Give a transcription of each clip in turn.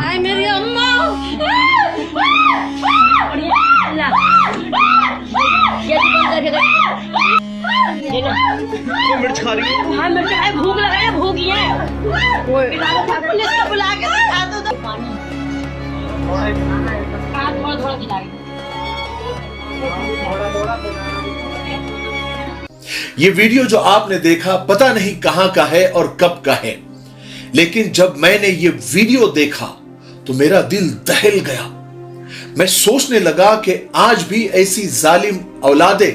आए मेरी अम्मा मिर्च खा रही है। हाँ मिर्च खाए, भूख लगा है, भूख ही है। पुलिस को बुला के दिखा दो तो पानी थोड़ा थोड़ा खिलाएंगे। ये वीडियो जो आपने देखा पता नहीं कहां का है और कब का है, लेकिन जब मैंने ये वीडियो देखा तो मेरा दिल दहल गया। मैं सोचने लगा कि आज भी ऐसी जालिम औलादे,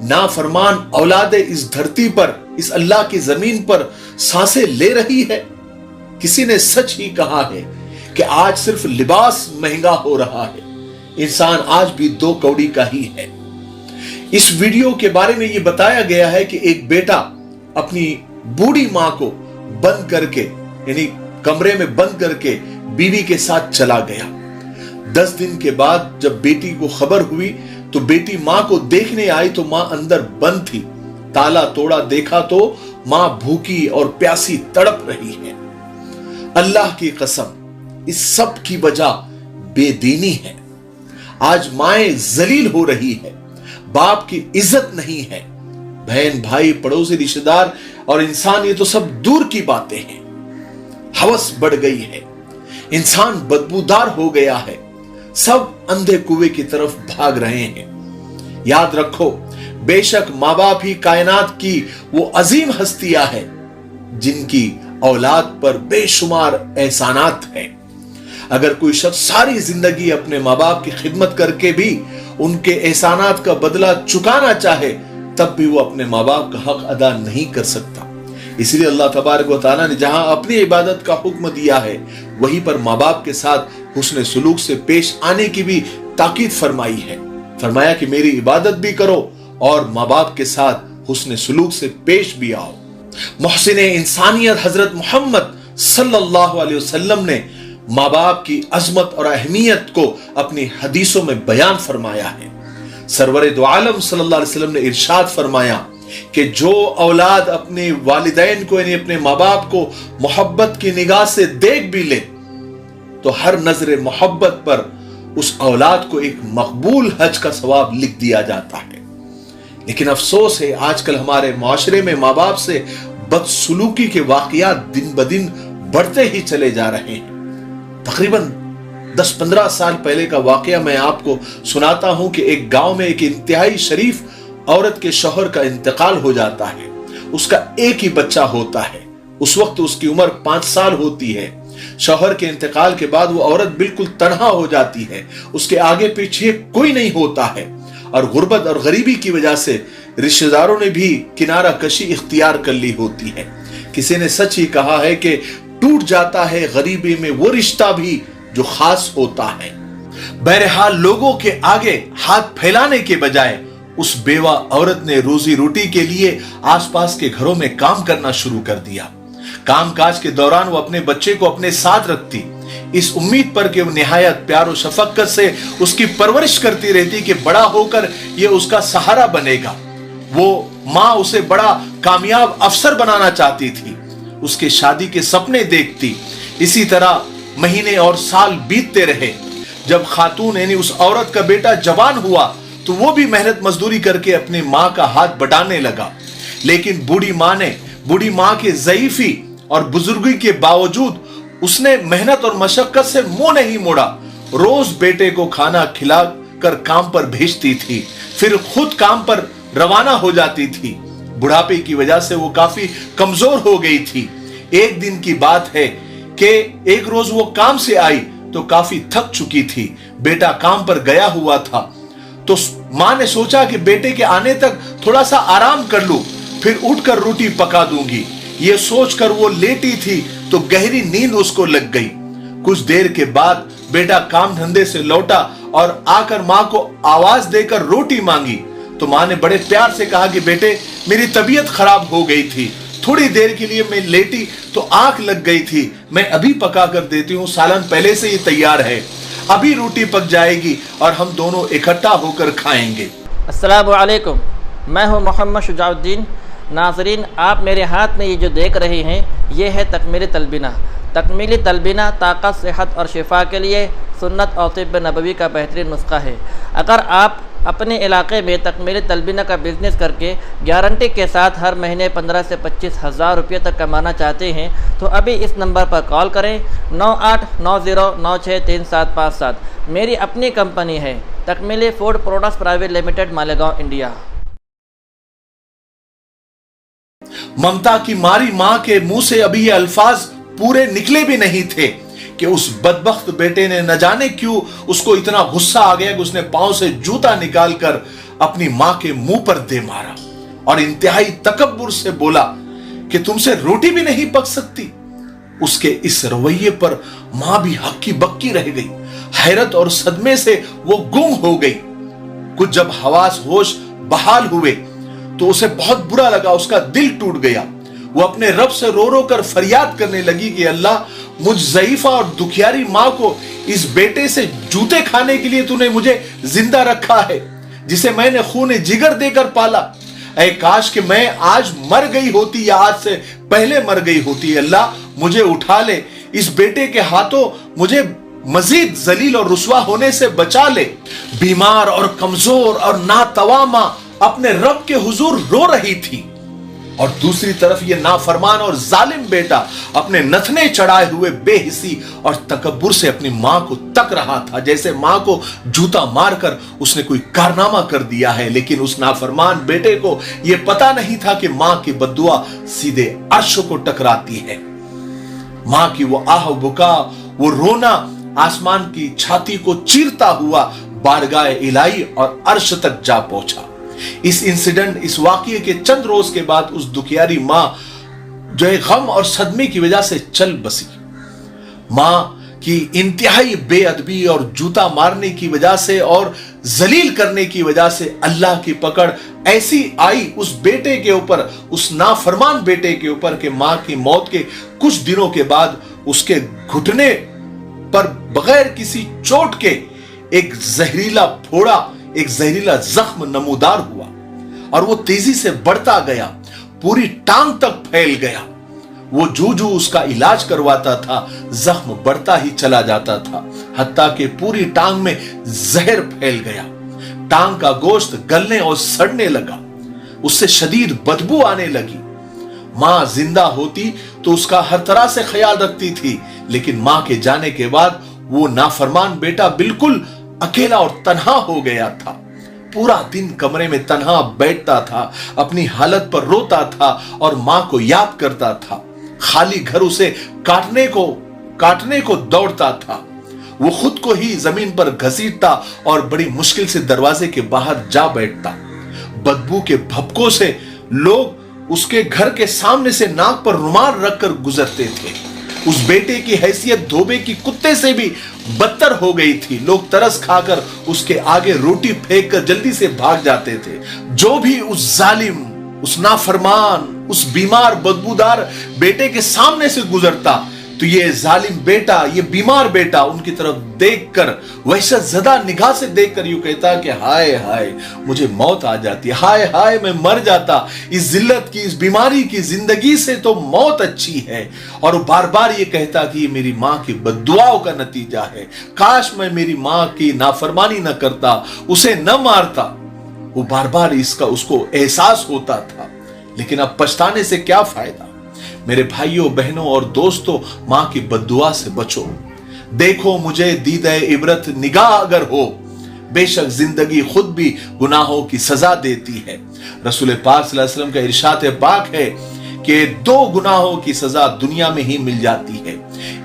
नाफरमान औलादे इस धरती पर, इस अल्लाह की जमीन पर सांसें ले रही है। किसी ने सच ही कहा है कि आज सिर्फ लिबास महंगा हो रहा है, इंसान आज भी दो कौड़ी का ही है। इस वीडियो के बारे में यह बताया गया है कि एक बेटा अपनी बूढ़ी मां को बंद करके, यानी कमरे में बंद करके बीवी के साथ चला गया। 10 दिन के बाद जब बेटी को खबर हुई तो बेटी मां को देखने आई तो मां अंदर बंद थी। ताला तोड़ा देखा तो मां भूखी और प्यासी तड़प रही है। अल्लाह की कसम, इस सब की वजह बेदीनी है। आज माएं जलील हो रही है, बाप की इज्जत नहीं है। बहन भाई पड़ोसी रिश्तेदार और इंसान, ये तो सब दूर की बातें हैं। हवस बढ़ गई है, इंसान बदबूदार हो गया है, सब अंधे कुएं की तरफ भाग रहे हैं। याद रखो, बेशक मां बाप ही कायनात की वो अजीम हस्तियां हैं जिनकी औलाद पर बेशुमार एहसानात हैं। अगर कोई शख्स सारी जिंदगी अपने मां बाप की खिदमत करके भी उनके एहसानात का बदला चुकाना चाहे, तब भी वो अपने मां बाप का हक अदा नहीं कर सकता। इसलिए अल्लाह तबारक व तआला ने जहां अपनी इबादत का हुक्म दिया है, वहीं पर मां बाप के साथ हुस्न सुलूक से पेश आने की भी ताकीद फरमाई है। फरमाया कि मेरी इबादत भी करो और मां बाप के साथ हुस्न सुलूक से पेश भी आओ। मोहसिने इंसानियत हजरत मोहम्मद सल्लल्लाहु अलैहि वसल्लम ने मां बाप की अजमत और अहमियत को अपनी हदीसों में बयान फरमाया है। सरवरे दो आलम सल्लल्लाहु अलैहि वसल्लम ने इरशाद फरमाया कि जो औलाद अपने वालिदैन को, यानी अपने मां बाप को मोहब्बत की निगाह से देख भी ले तो हर नजर मोहब्बत पर उस औलाद को एक मकबूल हज का सवाब लिख दिया जाता है। लेकिन अफसोस है, आजकल हमारे माशरे में मां बाप से बदसलूकी के वाकयात दिन ब दिन बढ़ते ही चले जा रहे हैं। तकरीबन 10-15 साल पहले का वाकया मैं आपको सुनाता हूं कि एक गांव में एक इंतहाई शरीफ औरत के शौहर का इंतकाल हो जाता है। उसका एक ही बच्चा होता है। उस वक्त उसकी उम्र 5 साल होती है। शौहर के इंतकाल के बाद वो औरत बिल्कुल तन्हा हो जाती है, उसके आगे पीछे कोई नहीं होता है और गुर्बत और गरीबी की वजह से रिश्तेदारों ने भी किनारा कशी इख्तियार कर ली होती है। किसी ने सच ही कहा है कि टूट जाता है गरीबी में वो रिश्ता भी जो खास होता है। बहरहाल लोगों के आगे हाथ फैलाने के बजाय उस बेवा औरत ने रोजी रोटी के लिए आसपास के घरों में काम करना शुरू कर दिया। कामकाज के दौरान वो अपने बच्चे को अपने साथ रखती, इस उम्मीद पर कि वो निहायत प्यार और शफकत से उसकी परवरिश करती रहती कि बड़ा होकर ये उसका सहारा बनेगा। वो माँ उसे बड़ा कामयाब अफसर बनाना चाहती थी, उसके शादी के सपने देखती। इसी तरह महीने और साल बीतते रहे। जब खातून यानी उस औरत का बेटा जवान हुआ तो वो भी मेहनत मजदूरी करके अपनी माँ का हाथ बटाने लगा। लेकिन बूढ़ी माँ के ज़ईफ़ी और बुजुर्गी के बावजूद उसने मेहनत और मशक्कत से मुंह नहीं मोड़ा। रोज बेटे को खाना खिला कर काम पर भेजती थी, फिर खुद काम पर रवाना हो जाती थी। बुढ़ापे की वजह से वो काफी कमजोर हो गई थी। एक दिन की बात है कि एक रोज वो काम से आई तो काफी थक चुकी थी। बेटा काम पर गया हुआ था तो मां ने सोचा कि बेटे के आने तक थोड़ा सा आराम कर लूं, फिर उठकर रोटी पका दूंगी। ये सोचकर वो लेटी थी तो गहरी नींद उसको लग गई। कुछ देर के बाद बेटा काम धंधे से लौटा और आकर मां को आवाज देकर रोटी मांगी तो मां ने बड़े प्यार से कहा कि बेटे मेरी तबीयत खराब हो गई थी, थोड़ी देर के लिए मैं लेटी तो आंख लग गई थी। मैं अभी पका कर देती हूँ, सालन पहले से ही तैयार है, अभी रोटी पक जाएगी और हम दोनों इकट्ठा होकर खाएंगे। अस्सलामु अलैकुम, मैं हूँ मोहम्मद शुजाउद्दीन। नाज़रीन, आप मेरे हाथ में ये जो देख रहे हैं, ये है तकमीली तलबीना। तकमीली तलबीना ताकत, सेहत और शिफा के लिए सुन्नत और तिब्ब नबवी का बेहतरीन नुस्खा है। अगर आप अपने इलाके में तकमीली तलबीना का बिज़नेस करके गारंटी के साथ हर महीने 15 से 25 हज़ार रुपये तक कमाना चाहते हैं तो अभी इस नंबर पर कॉल करें 9890963757। मेरी अपनी कंपनी है Takmeeli food products private limited, Malegaon, India. ममता की मारी मां के मुंह से अभी ये अल्फाज पूरे निकले भी नहीं थे कि उस बदबख्त बेटे ने न जाने क्यों उसको इतना गुस्सा आ गया कि उसने पांव से जूता निकालकर अपनी मां के मुंह पर दे मारा और इंतहाई तकब्बुर से बोला कि तुमसे रोटी भी नहीं पक सकती। उसके इस रवैये पर मां भी हक्की बक्की रह गई। हैरत और सदमे से वो गुम हो गई। कुछ जब हवास होश बहाल हुए तो उसे बहुत बुरा लगा, उसका दिल टूट गया। वो अपने रब से रो रो कर फरियाद करने लगी कि अल्लाह, मुझ ज़ईफा और दुखियारी मां को इस बेटे से जूते खाने के लिए तूने मुझे जिंदा रखा है, जिसे मैंने खून जिगर देकर पाला। ऐ काश कि मैं आज मर गई होती या आज से पहले मर गई होती। अल्लाह, मुझे उठा ले, इस बेटे के हाथों मुझे मजीद जलील और रुसवा होने से बचा ले। बीमार और कमजोर और नातवा मां अपने रब के हुजूर रो रही थी और दूसरी तरफ ये नाफरमान और जालिम बेटा अपने नथने चढ़ाए हुए बेहिसी और तकब्बुर से अपनी मां को तक रहा था, जैसे मां को जूता मारकर उसने कोई कारनामा कर दिया है। लेकिन उस नाफरमान बेटे को यह पता नहीं था कि मां की बद्दुआ सीधे अर्श को टकराती है। मां की वो आह बुका, वो रोना आसमान की छाती को चीरता हुआ बारगाह इलाही और अर्श तक जा पहुंचा। इस इंसिडेंट, इस वाकये के चंद रोज के बाद उस दुखियारी मां जो है गम और सदमे की वजह से चल बसी। मां की इंतहाई बेअदबी और जूता मारने की वजह से और जलील करने की वजह से अल्लाह की पकड़ ऐसी आई उस बेटे के ऊपर, उस नाफरमान बेटे के ऊपर कि मां की मौत के कुछ दिनों के बाद उसके घुटने पर बगैर किसी चोट के एक जहरीला फोड़ा, एक जहरीला जख्म नमूदार हुआ और वो तेजी से बढ़ता गया, पूरी टांग तक फैल गया। वो जू उसका इलाज करवाता था, जख्म बढ़ता ही चला जाता था, हत्ता कि पूरी टांग में जहर फैल गया। टांग का गोश्त गलने और सड़ने लगा, उससे शदीद बदबू आने लगी। मां जिंदा होती तो उसका हर तरह से ख्याल रखती थी, लेकिन मां के जाने के बाद वो नाफरमान बेटा बिल्कुल अकेला और तन्हा हो गया था। पूरा दिन कमरे में तन्हा बैठता था, अपनी हालत पर रोता था और मां को याद करता था। खाली घर उसे काटने को दौड़ता था। वो खुद को ही जमीन पर घसीटता और बड़ी मुश्किल से दरवाजे के बाहर जा बैठता। बदबू के भपकों से लोग उसके घर के सामने से नाक पर रुमाल रखकर गुजरते थे। उस बेटे की हैसियत धोबे की कुत्ते से भी बदतर हो गई थी। लोग तरस खाकर उसके आगे रोटी फेंक कर जल्दी से भाग जाते थे। जो भी उस जालिम, उस नाफरमान, उस बीमार बदबूदार बेटे के सामने से गुजरता तो ये जालिम बेटा, ये बीमार बेटा उनकी तरफ देखकर, वहशत ज़दा निगाह से देखकर यूं कहता कि हाय हाय मुझे मौत आ जाती, हाय हाय मैं मर जाता, इस जिल्लत की, इस बीमारी की जिंदगी से तो मौत अच्छी है। और वो बार बार ये कहता कि ये मेरी मां की बद्दुआओं का नतीजा है, काश मैं मेरी मां की नाफरमानी न करता, उसे न मारता। वो बार बार इसका उसको एहसास होता था, लेकिन अब पछताने से क्या फायदा। मेरे भाइयों, बहनों और दोस्तों, मां की बद्दुआ से बचो। देखो मुझे दीदे इबरत निगाह अगर हो, बेशक जिंदगी खुद भी गुनाहों की सजा देती है। रसूल पाक सल्लल्लाहु अलैहि वसल्लम का इरशाद पाक है कि दो गुनाहों की सजा दुनिया में ही मिल जाती है,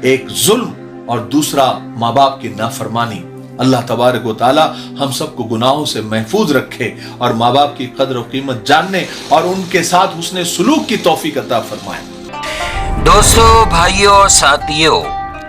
एक जुल्म और दूसरा माँ बाप की नाफरमानी। अल्लाह तबारक व तआला हम सबको गुनाहों से महफूज रखे और माँ बाप की कद्र और कीमत जानने और उनके साथ हुस्ने सुलूक की तौफीक अता फरमाए। दोस्तों, भाइयों और साथियों,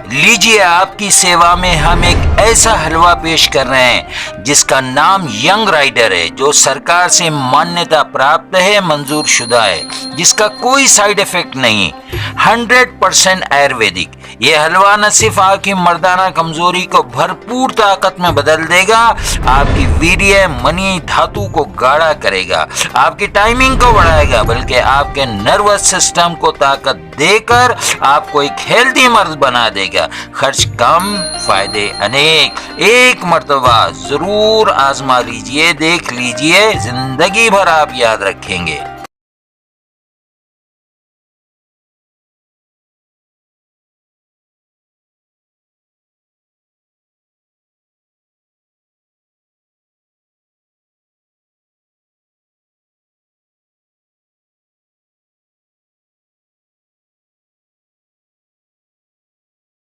लीजिए, आपकी सेवा में हम एक ऐसा हलवा पेश कर रहे हैं जिसका नाम यंग राइडर है, जो सरकार से मान्यता प्राप्त है, मंजूर शुदा है, जिसका कोई साइड इफेक्ट नहीं, 100% आयुर्वेदिक। ये हलवा न सिर्फ आपकी मर्दाना कमजोरी को भरपूर ताकत में बदल देगा, आपकी वीर्य मणि धातु को गाढ़ा करेगा, आपकी टाइमिंग को बढ़ाएगा, बल्कि आपके नर्वस सिस्टम को ताकत देकर आपको एक हेल्दी मर्द बना देगा। खर्च कम, फायदे अनेक। एक मर्तबा जरूर आजमा लीजिए, देख लीजिए, जिंदगी भर आप याद रखेंगे।